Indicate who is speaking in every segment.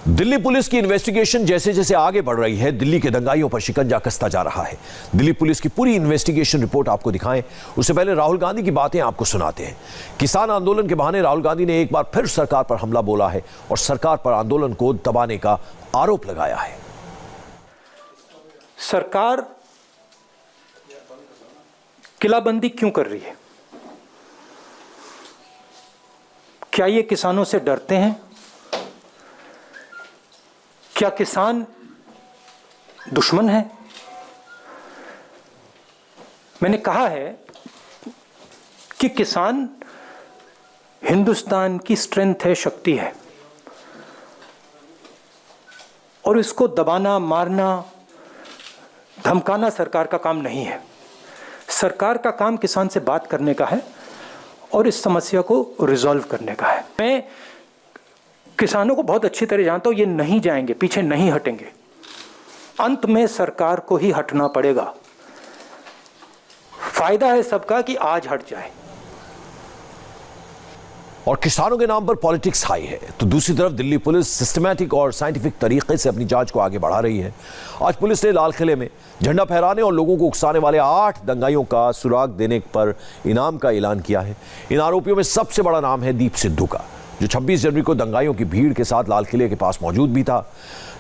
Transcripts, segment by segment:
Speaker 1: Delhi police की investigation जैसे जैसे आगे बढ़ रही है, दिल्ली के दंगाइयों पर शिकंजा कसता जा रहा है। दिल्ली पुलिस की पूरी इन्वेस्टिगेशन रिपोर्ट आपको दिखाएं, उससे पहले राहुल गांधी की बातें आपको सुनाते हैं। किसान आंदोलन के बहाने राहुल गांधी ने एक बार फिर सरकार पर हमला बोला है और सरकार पर आंदोलन को दबाने का आरोप लगाया है।
Speaker 2: सरकार किलाबंदी क्यों कर रही है? क्या ये किसानों से डरते हैं? क्या किसान दुश्मन है? मैंने कहा है कि किसान हिंदुस्तान की स्ट्रेंथ है, शक्ति है, और इसको दबाना, मारना, धमकाना सरकार का काम नहीं है। सरकार का काम किसान से बात करने का है और इस समस्या को रिजॉल्व करने का है। मैं किसानों को बहुत अच्छी तरह जानता हूं, ये नहीं जाएंगे, पीछे नहीं हटेंगे। अंत में सरकार को ही हटना पड़ेगा। फायदा है सबका कि आज हट जाए।
Speaker 1: और किसानों के नाम पर पॉलिटिक्स हाई है, तो दूसरी तरफ दिल्ली पुलिस सिस्टमैटिक और साइंटिफिक तरीके से अपनी जांच को आगे बढ़ा रही है। आज पुलिस ने लाल किले में झंडा फहराने और लोगों को उकसाने वाले 8 दंगाइयों का सुराग देने पर इनाम का ऐलान किया है। इन आरोपियों में सबसे बड़ा नाम है दीप सिद्धू का, जो 26 जनवरी को दंगाइयों की भीड़ के साथ लाल किले के पास मौजूद भी था।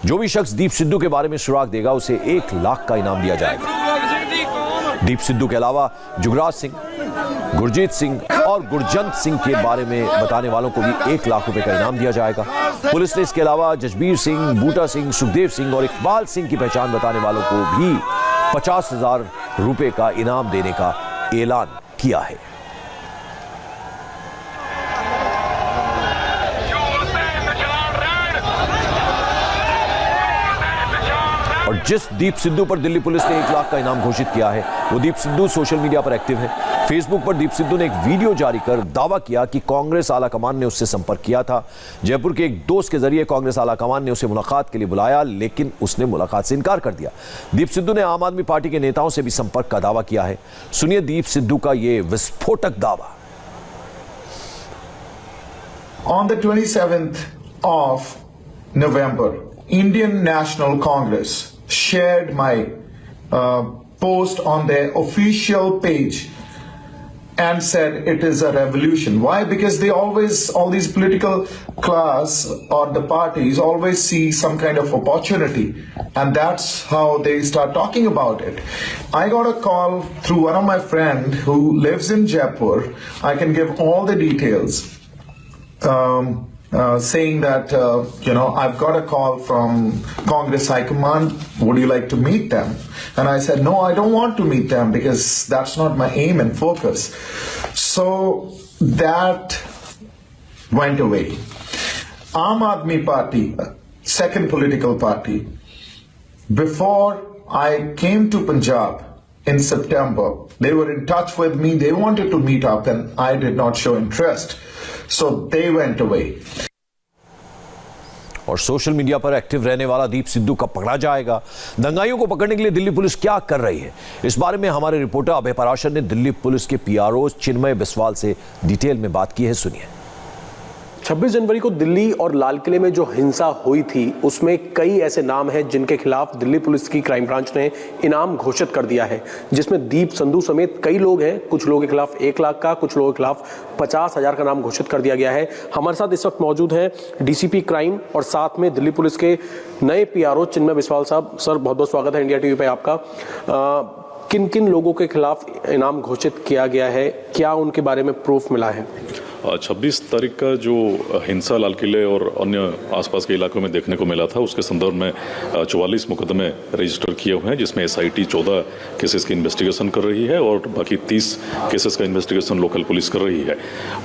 Speaker 1: जो भी शख्स दीप सिद्धू के बारे में सुराग देगा उसे 1 लाख का इनाम दिया जाएगा। दीप सिद्धू के अलावा जुगराज सिंह, गुरजीत सिंह और गुरजंत सिंह के बारे में बताने वालों को भी 1 लाख रुपए का इनाम दिया जाएगा। पुलिस ने इसके अलावा जसबीर सिंह, बूटा सिंह, सुखदेव सिंह और इकबाल सिंह की पहचान बताने वालों को भी 50,000 रुपए का इनाम देने का ऐलान किया है। और जिस दीप सिद्धू पर दिल्ली पुलिस ने 1 लाख का इनाम घोषित किया है, वो दीप सिद्धू सोशल मीडिया पर एक्टिव है। फेसबुक पर दीप सिद्धू ने एक वीडियो जारी कर दावा किया कि कांग्रेस आलाकमान ने उससे संपर्क किया था। जयपुर के एक दोस्त के जरिए कांग्रेस आलाकमान ने उसे मुलाकात के लिए बुलाया, लेकिन उसने मुलाकात से इनकार कर दिया। दीप सिद्धू ने आम आदमी पार्टी के नेताओं से भी संपर्क का दावा किया है। सुनिए दीप सिद्धू का यह विस्फोटक दावा।
Speaker 3: On the 27th of November, Indian National Congress shared my post on their official page and said it is a revolution. Why? Because they always, all these political class or the parties always see some kind of opportunity, and that's how they start talking about it. I got a call through one of my friend who lives in Jaipur. I can give all the details. Saying that, I've got a call from Congress High Command, would you like to meet them? And I said, no, I don't want to meet them because that's not my aim and focus. So that went away. Aam Aadmi Party, second political party, before I came to Punjab in September, they were in touch with me, they wanted to meet up and I did not show interest. So they went away.
Speaker 1: और social media पर active रहने वाला दीप सिद्धू कब पकड़ा जाएगा? दंगाइयों को पकड़ने के लिए दिल्ली पुलिस क्या कर रही है? इस बारे में हमारे रिपोर्टर अभय पराशर ने दिल्ली पुलिस के पीआरओ चिन्मय बिस्वाल से डिटेल में बात की है, सुनिए।
Speaker 4: 26 जनवरी को दिल्ली और लाल किले में जो हिंसा हुई थी, उसमें कई ऐसे नाम हैं जिनके खिलाफ दिल्ली पुलिस की क्राइम ब्रांच ने इनाम घोषित कर दिया है, जिसमें दीप सिद्धू समेत कई लोग हैं। कुछ लोगों के खिलाफ 1 लाख का, कुछ लोगों के खिलाफ 50,000 का नाम घोषित कर दिया गया है। हमारे साथ इस वक्त मौजूद हैं डीसीपी क्राइम और साथ में दिल्ली पुलिस के नए पीआरओ चिन्मय बिस्वाल साहब। सर, बहुत बहुत स्वागत है इंडिया टीवी पे आपका। किन किन लोगों के खिलाफ इनाम घोषित किया गया है, क्या उनके बारे में प्रूफ मिला है?
Speaker 5: 26 तारीख का जो हिंसा लाल किले और अन्य आसपास के इलाकों में देखने को मिला था, उसके संदर्भ में 44 मुकदमे रजिस्टर किए हुए हैं, जिसमें एसआईटी 14 केसेस की इन्वेस्टिगेशन कर रही है और बाकी 30 केसेस का इन्वेस्टिगेशन लोकल पुलिस कर रही है।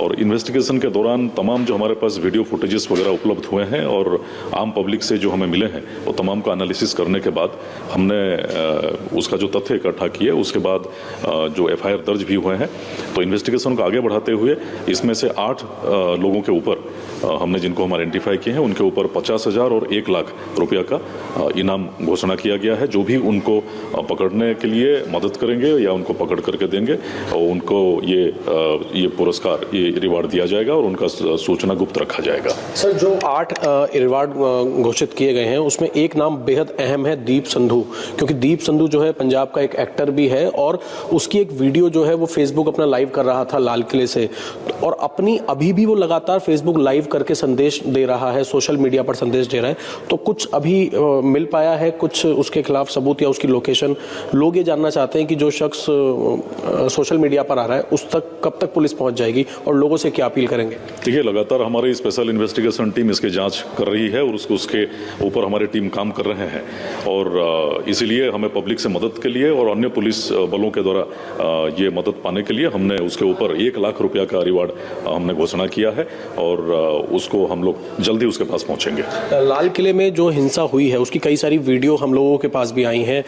Speaker 5: और इन्वेस्टिगेशन के दौरान तमाम जो हमारे पास वीडियो फुटेजेस वगैरह उपलब्ध हुए हैं और आम पब्लिक से जो हमें मिले हैं, वो तमाम का एनालिसिस करने के बाद हमने उसका जो तथ्य इकट्ठा किए, उसके बाद जो एफआईआर दर्ज भी हुए हैं, तो इन्वेस्टिगेशन को आगे बढ़ाते हुए इसमें से 8 लोगों के ऊपर हमने जिनको हम आइडेंटिफाई किए हैं उनके ऊपर 50,000 और 1 लाख रुपया का इनाम घोषणा किया गया है। जो भी उनको पकड़ने के लिए मदद करेंगे या उनको पकड़ करके देंगे और उनको ये पुरस्कार, ये रिवार्ड दिया जाएगा और उनका सूचना गुप्त रखा जाएगा।
Speaker 4: सर, जो 8 रिवार्ड घोषित किए गए हैं उसमें एक नाम बेहद अहम है, दीप संधू, क्योंकि दीप संधू जो है पंजाब का एक एक्टर भी है और उसकी एक वीडियो जो है वो फेसबुक अपना लाइव कर रहा था लाल किले से, और अभी भी वो लगातार फेसबुक लाइव करके संदेश दे रहा है, सोशल मीडिया पर संदेश दे रहा है। तो कुछ अभी मिल पाया है कुछ उसके खिलाफ सबूत या उसकी लोकेशन? लोग ये जानना चाहते हैं कि जो शख्स सोशल मीडिया पर आ रहा है उस तक कब तक पुलिस पहुंच जाएगी और लोगों से क्या अपील करेंगे?
Speaker 5: देखिए, लगातार हमारी स्पेशल इन्वेस्टिगेशन टीम इसकी जांच कर रही है और उसके ऊपर हमारी टीम काम कर रहे हैं और इसीलिए हमें पब्लिक से मदद के लिए और अन्य पुलिस बलों के द्वारा ये मदद पाने के लिए हमने उसके ऊपर 1 लाख रुपया का रिवार्ड हमने घोषणा किया है और उसको हम लोग जल्दी उसके पास पहुंचेंगे।
Speaker 4: लाल किले में जो हिंसा हुई है उसकी कई सारी वीडियो हम लोगों के पास भी आई हैं।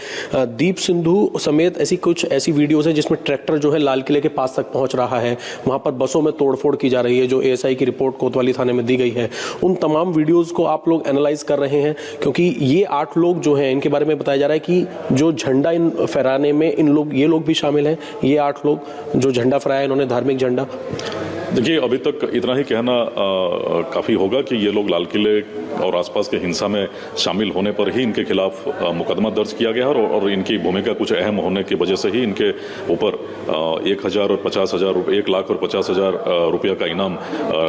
Speaker 4: दीप सिंधु समेत ऐसी वीडियोस हैं जिसमें ट्रैक्टर जो है लाल किले के पास तक पहुंच रहा है, वहां पर बसों में तोड़फोड़ की जा रही है, जो एएसआई की रिपोर्ट कोतवाली थाने में दी गई है। उन तमाम वीडियोस को आप लोग एनालाइज कर रहे हैं, क्योंकि ये 8 लोग जो हैं इनके बारे में बताया जा रहा है कि जो झंडा फहराने में ये लोग भी शामिल हैं। ये 8 लोग जो झंडा फहराया इन्होंने धार्मिक झंडा।
Speaker 5: देखिए, अभी तक इतना ही कहना काफ़ी होगा कि ये लोग लाल किले और आसपास के हिंसा में शामिल होने पर ही इनके खिलाफ मुकदमा दर्ज किया गया है और इनकी भूमिका कुछ अहम होने की वजह से ही इनके ऊपर 1,000 और 50,000 1 लाख और 50,000 रुपया का इनाम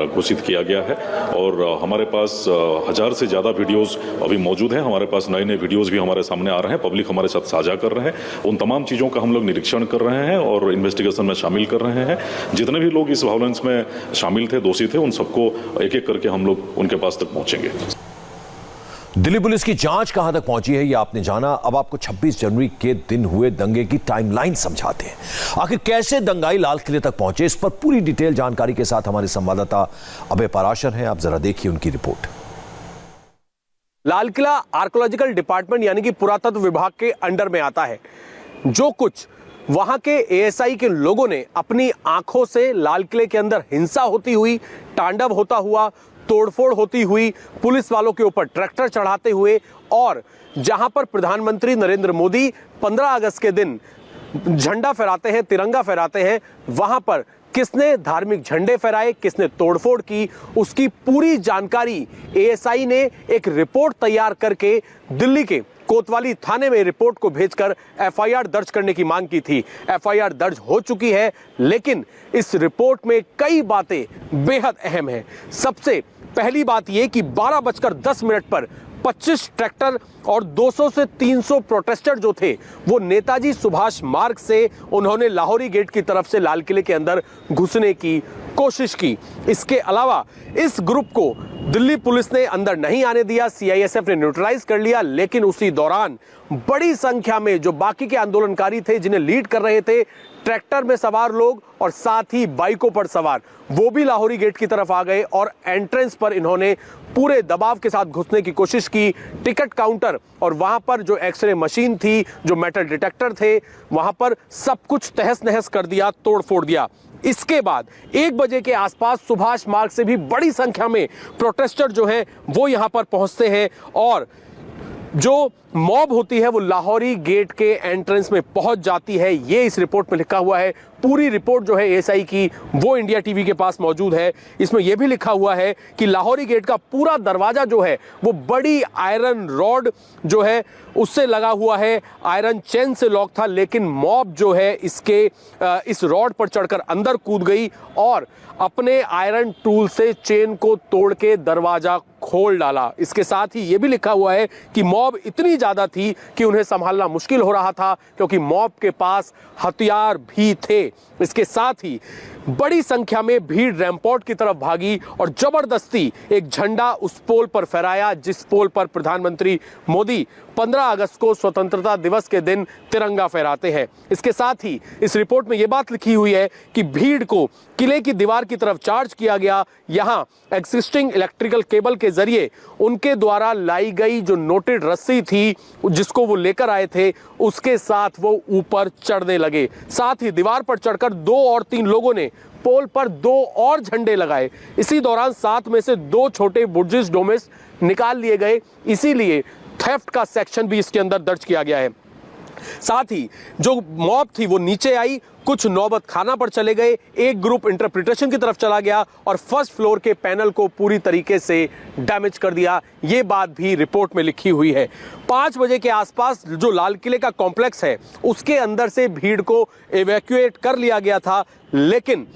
Speaker 5: घोषित किया गया है। और हमारे पास 1000 से ज़्यादा वीडियोज़ अभी मौजूद हैं। हमारे पास नए नए वीडियोज़ भी हमारे सामने आ रहे हैं, पब्लिक हमारे साथ साझा कर रहे हैं। उन तमाम चीज़ों का हम लोग निरीक्षण कर रहे हैं और इन्वेस्टिगेशन में शामिल कर रहे हैं। जितने भी लोग इस वायलेंस में शामिल थे, दोषी थे, उन सबको एक एक करके हम लोग उनके पास तक पहुंचेंगे।
Speaker 1: दिल्ली पुलिस की जांच कहां तक पहुंची है, यह आपने जाना। अब आपको 26 जनवरी के दिन हुए दंगे की टाइमलाइन समझाते हैं। आखिर कैसे दंगाई लाल किले तक पहुंचे, इस पर पूरी डिटेल जानकारी के साथ हमारे संवाददाता अभय पाराशर हैं। आप जरा देखिए उनकी report.
Speaker 4: Lal Qila archaeological department यानी कि पुरातत्व विभाग के अंडर में आता है। जो कुछ वहां के एएसआई के लोगों ने अपनी आंखों से लाल किले के अंदर हिंसा होती हुई, तांडव होता हुआ, तोड़फोड़ होती हुई, पुलिस वालों के ऊपर ट्रैक्टर चढ़ाते हुए, और जहां पर प्रधानमंत्री नरेंद्र मोदी 15 अगस्त के दिन झंडा फहराते हैं, तिरंगा फहराते हैं, वहां पर किसने धार्मिक झंडे फहराए, किसने तोड़फोड़ की, उसकी पूरी जानकारी एएसआई ने एक रिपोर्ट तैयार करके दिल्ली के कोतवाली थाने में रिपोर्ट को भेजकर एफआईआर दर्ज करने की मांग की थी। एफआईआर दर्ज हो चुकी है, लेकिन इस रिपोर्ट में कई बातें बेहद अहम हैं। सबसे पहली बात यह कि 12:10 पर 25 ट्रैक्टर और 200 से 300 प्रोटेस्टर जो थे वो नेताजी सुभाष मार्ग से उन्होंने लाहौरी गेट की तरफ से लाल किले के अंदर घुसने की कोशिश की। इसके अलावा इस ग्रुप को दिल्ली पुलिस ने अंदर नहीं आने दिया, सीआईएसएफ ने न्यूट्रलाइज कर लिया, लेकिन उसी दौरान बड़ी संख्या में जो बाकी के आंदोलनकारी थे, जिन्हें लीड कर रहे थे ट्रैक्टर में सवार लोग और साथ ही बाइकों पर सवार, वो भी लाहौरी गेट की तरफ आ गए और एंट्रेंस पर इन्होंने पूरे दबाव के साथ घुसने की कोशिश की। टिकट काउंटर और वहां पर जो एक्सरे मशीन थी, जो मेटल डिटेक्टर थे, वहां पर सब कुछ तहस नहस कर दिया, तोड़-फोड़ दिया। इसके बाद 1 बजे के आसपास सुभाष मार्ग से भी बड़ी संख्या में प्रोटेस्टर जो हैं वो यहां पर पहुंचते हैं और जो मॉब होती है वो लाहौरी गेट के एंट्रेंस में पहुंच जाती है। ये इस रिपोर्ट में लिखा हुआ है। पूरी रिपोर्ट जो है एएसआई की वो इंडिया टीवी के पास मौजूद है। इसमें यह भी लिखा हुआ है कि लाहौरी गेट का पूरा दरवाजा जो है वो बड़ी आयरन रॉड जो है उससे लगा हुआ है, आयरन चेन से लॉक था, लेकिन मॉब जो है इस रॉड पर चढ़कर अंदर कूद गई और अपने आयरन टूल से चेन को तोड़ के दरवाजा खोल डाला। इसके साथ ही यह भी लिखा हुआ है कि मॉब इतनी ज्यादा थी कि उन्हें संभालना मुश्किल हो रहा था, क्योंकि मॉब के पास हथियार भी थे। इसके साथ ही बड़ी संख्या में भीड़ रैंपोर्ट की तरफ भागी और जबरदस्ती एक झंडा उस पोल पर फहराया जिस पोल पर प्रधानमंत्री मोदी 15 अगस्त को स्वतंत्रता दिवस के दिन तिरंगा फहराते हैं। इसके साथ ही इस रिपोर्ट में यह बात लिखी हुई है कि भीड़ को किले की दीवार की तरफ चार्ज किया गया। यहां एक्सिस्टिंग इलेक्ट्रिकल केबल के जरिए उनके द्वारा लाई गई जो नोटेड रस्सी थी जिसको वो लेकर आए थे, उसके साथ वो ऊपर चढ़ने लगे। साथ ही दीवार पर चढ़कर 2 और 3 लोगों ने पोल पर 2 और झंडे लगाए। इसी दौरान 7 में से 2 छोटे बुर्जिस डोमिस निकाल लिए गए, इसीलिए थेफ्ट का सेक्शन भी इसके अंदर दर्ज किया गया है। साथ ही जो मॉब थी वो नीचे आई, कुछ नौबत खाना पर चले गए, एक ग्रुप इंटरप्रिटेशन की तरफ चला गया और फर्स्ट फ्लोर के पैनल को पूरी तरीके से डैमेज कर दिया। ये बात भी रिपोर्ट में लिखी हुई है। 5 बजे के आसपास जो लाल किले का कॉम्प्लेक्स है उसके अंदर से भीड़ को इवैक्यूएट कर लिया गया था, लेकिन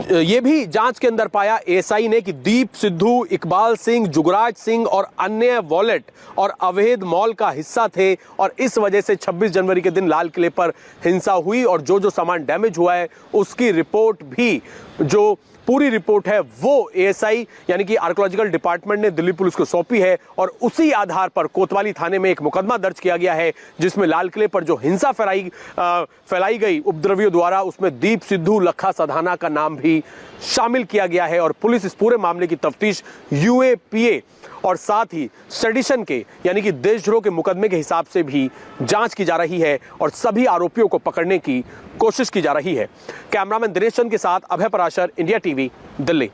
Speaker 4: ये भी जांच के अंदर पाया एएसआई ने कि दीप सिद्धू, इकबाल सिंह, जुगराज सिंह और अन्य वॉलेट और अवैध मॉल का हिस्सा थे और इस वजह से 26 जनवरी के दिन लाल किले पर हिंसा हुई और जो सामान डैमेज हुआ है उसकी रिपोर्ट भी, जो पूरी रिपोर्ट है वो एएसआई यानी कि आर्कोलॉजिकल डिपार्टमेंट ने दिल्ली पुलिस को सौंपी है और उसी आधार पर कोतवाली थाने में एक मुकदमा दर्ज किया गया है जिसमें लाल किले पर जो हिंसा फैलाई गई उपद्रवियों द्वारा, उसमें दीप सिद्धू, लखा सधाना का नाम भी शामिल किया गया है और पुलिस इस पूरे मामले की तफ्तीश यूएपीए और साथ ही सेडिशन के यानी कि देशद्रोह के मुकदमे के हिसाब से भी जांच की जा रही है और सभी आरोपियों को पकड़ने की कोशिश की जा रही है। कैमरामैन दिनेश चंद के साथ अभय पराशर, इंडिया टीवी, दिल्ली।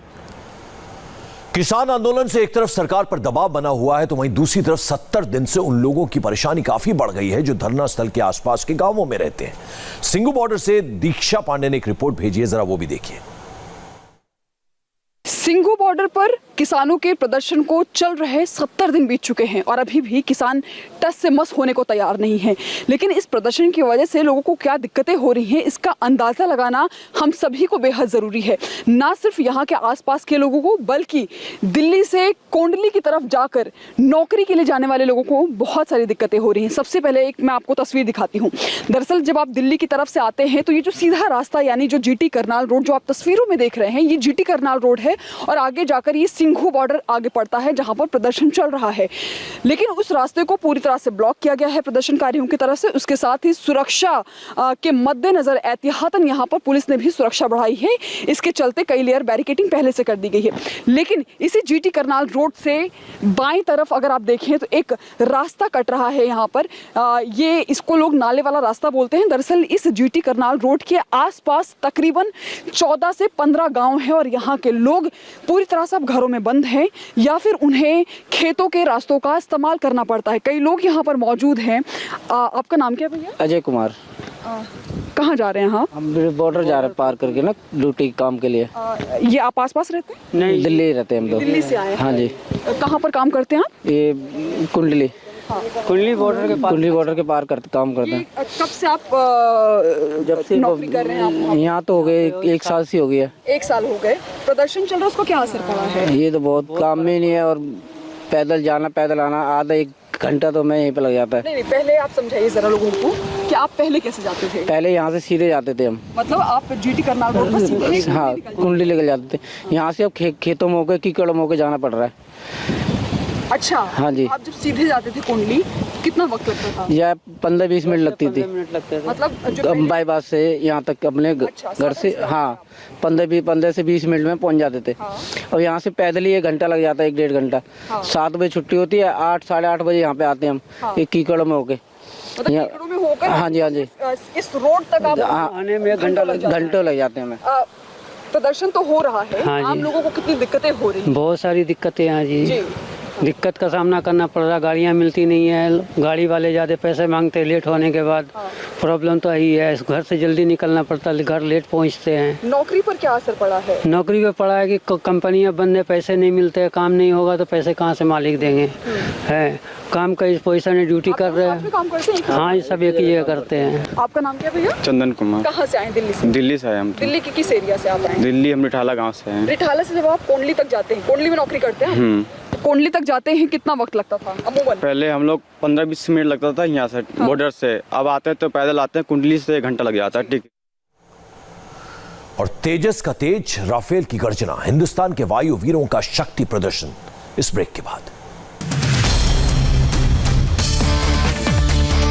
Speaker 1: किसान आंदोलन से एक तरफ सरकार पर दबाव बना हुआ है तो वहीं दूसरी तरफ 70 दिन से उन लोगों की परेशानी काफी बढ़ गई है जो धरना स्थल के आसपास के गांवों में रहते हैं। सिंघू बॉर्डर से दीक्षा पांडे ने एक रिपोर्ट भेजी है, जरा वो भी देखिए।
Speaker 6: सिंघू बॉर्डर पर किसानों के प्रदर्शन को चल रहे 70 दिन बीत चुके हैं और अभी भी किसान टस से मस होने को तैयार नहीं है। लेकिन इस प्रदर्शन की वजह से लोगों को क्या दिक्कतें हो रही हैं इसका अंदाज़ा लगाना हम सभी को बेहद ज़रूरी है। ना सिर्फ यहाँ के आसपास के लोगों को बल्कि दिल्ली से कोंडली की तरफ जाकर नौकरी के लिए जाने वाले लोगों को बहुत सारी दिक्कतें हो रही हैं। सबसे पहले एक मैं आपको तस्वीर दिखाती हूँ। दरअसल जब आप दिल्ली की तरफ से आते हैं तो ये जो सीधा रास्ता यानी जो जीटी करनाल रोड जो आप तस्वीरों में देख रहे हैं ये जीटी करनाल रोड है और आगे जाकर ये सिंघू बॉर्डर आगे पड़ता है जहां पर प्रदर्शन चल रहा है। लेकिन उस रास्ते को पूरी तरह से ब्लॉक किया गया है प्रदर्शनकारियों की तरफ से। उसके साथ ही सुरक्षा के मद्देनजर एहतियातन यहां पर पुलिस ने भी सुरक्षा बढ़ाई है। इसके चलते कई लेयर बैरिकेडिंग पहले से कर दी गई है। लेकिन इसी जीटी करनाल रोड से बाईं तरफ अगर आप देखें तो एक रास्ता कट रहा है यहाँ पर। ये इसको लोग नाले वाला रास्ता बोलते हैं। दरअसल इस जीटी करनाल रोड के आसपास तकरीबन 14 से 15 गांव हैं और यहाँ के लोग पूरी तरह से अब घरों में बंद हैं या फिर उन्हें खेतों के रास्तों का इस्तेमाल करना पड़ता है। कई लोग यहाँ पर मौजूद हैं। आपका नाम क्या है भैया?
Speaker 7: अजय कुमार।
Speaker 6: कहाँ जा रहे हैं आप?
Speaker 7: हम बॉर्डर जा रहे हैं पार करके ना ड्यूटी काम के लिए।
Speaker 6: ये आप आसपास रहते हैं?
Speaker 7: नहीं, दिल्ली रहते हैं हम लोग।
Speaker 6: दिल्ली से आए हैं?
Speaker 7: हाँ जी।
Speaker 6: कहाँ पर काम करते हैं आप?
Speaker 7: ये कुंडली
Speaker 6: कुंडली
Speaker 7: बॉर्डर के पार करते काम करते हैं।
Speaker 6: कब से आप
Speaker 7: जब से
Speaker 6: नौकरी कर रहे हैं आप?
Speaker 7: यहाँ तो हो गए 1 साल से हो गया।
Speaker 6: 1 साल हो गए। प्रदर्शन चल रहा है, उसको क्या असर पड़ा है?
Speaker 7: ये तो बहुत काम में नहीं है और पैदल जाना पैदल आना आधा 1 घंटा तो मैं यहीं पे लग जाता है।
Speaker 6: नहीं, पहले आप समझाइए जरा लोगों को कि आप पहले कैसे जाते थे?
Speaker 7: पहले यहाँ से सीधे जाते थे हम।
Speaker 6: मतलब आप जीटी करनाल रोड पर सीधे?
Speaker 7: हाँ, कुंडली लेकर जाते थे। यहाँ से अब खेतों में होकर कीकड़ में होकर जाना पड़ रहा है।
Speaker 6: अच्छा,
Speaker 7: हाँ जी।
Speaker 6: आप जब सीधे जाते थे कुंडली कितना वक्त लगता था?
Speaker 7: या 15-20 मिनट लगती थी।
Speaker 6: मतलब जो
Speaker 7: बाईपास से यहाँ तक अपने घर से, हाँ 15 से 20 मिनट में पहुँच जाते थे। और यहाँ से पैदल ही 1 घंटा लग जाता है, 1-1.5 घंटा। 7 बजे छुट्टी होती है, 8 साढ़े 8 बजे यहाँ पे आते हैं हम एक कीकड़ में होके।
Speaker 6: मतलब कीकड़ों में होकर
Speaker 7: हाँ जी, हाँ जी।
Speaker 6: इस रोड तक आप
Speaker 7: आने में 1 घंटे लग जाते हैं हमें।
Speaker 6: प्रदर्शन तो हो रहा है,
Speaker 8: हाँ
Speaker 6: आम लोगों को कितनी दिक्कतें हो रही हैं?
Speaker 8: बहुत सारी दिक्कतें हैं जी। दिक्कत का सामना करना पड़ रहा, गाड़ियाँ मिलती नहीं है, गाड़ी वाले ज़्यादा पैसे मांगते लेट होने के बाद। प्रॉब्लम तो यही है, घर से जल्दी निकलना पड़ता है, घर लेट पहुंचते हैं।
Speaker 6: नौकरी पर क्या असर पड़ा है?
Speaker 8: नौकरी पे पड़ा है कि कंपनियां बंद है, पैसे नहीं मिलते, काम नहीं होगा तो पैसे कहाँ से मालिक देंगे। है काम का इस पोजीशन में ड्यूटी कर रहे हैं।
Speaker 6: काम करते हैं?
Speaker 8: हाँ, ये सब एक ही करते हैं।
Speaker 6: आपका नाम क्या भैया?
Speaker 9: चंदन कुमार।
Speaker 6: कहाँ से आए? दिल्ली से?
Speaker 9: दिल्ली से आए हम।
Speaker 6: दिल्ली के किस एरिया से आप आए?
Speaker 9: दिल्ली हम रिठाला गांव से हैं।
Speaker 6: रिठाला से जब आप कोंडली तक जाते हैं, कोंडली में नौकरी करते हैं, कोंडली तक जाते हैं कितना वक्त लगता था अमूमन?
Speaker 9: पहले हम लोग 15-20 मिनट लगता था यहाँ से बॉर्डर से। अब आते हैं तो पैदल आते हैं, कुंडली से 1 घंटा लग जाता है। ठीक।
Speaker 1: और तेजस का तेज, राफेल की गर्जना, हिंदुस्तान के वायु वीरों का शक्ति प्रदर्शन इस ब्रेक के बाद।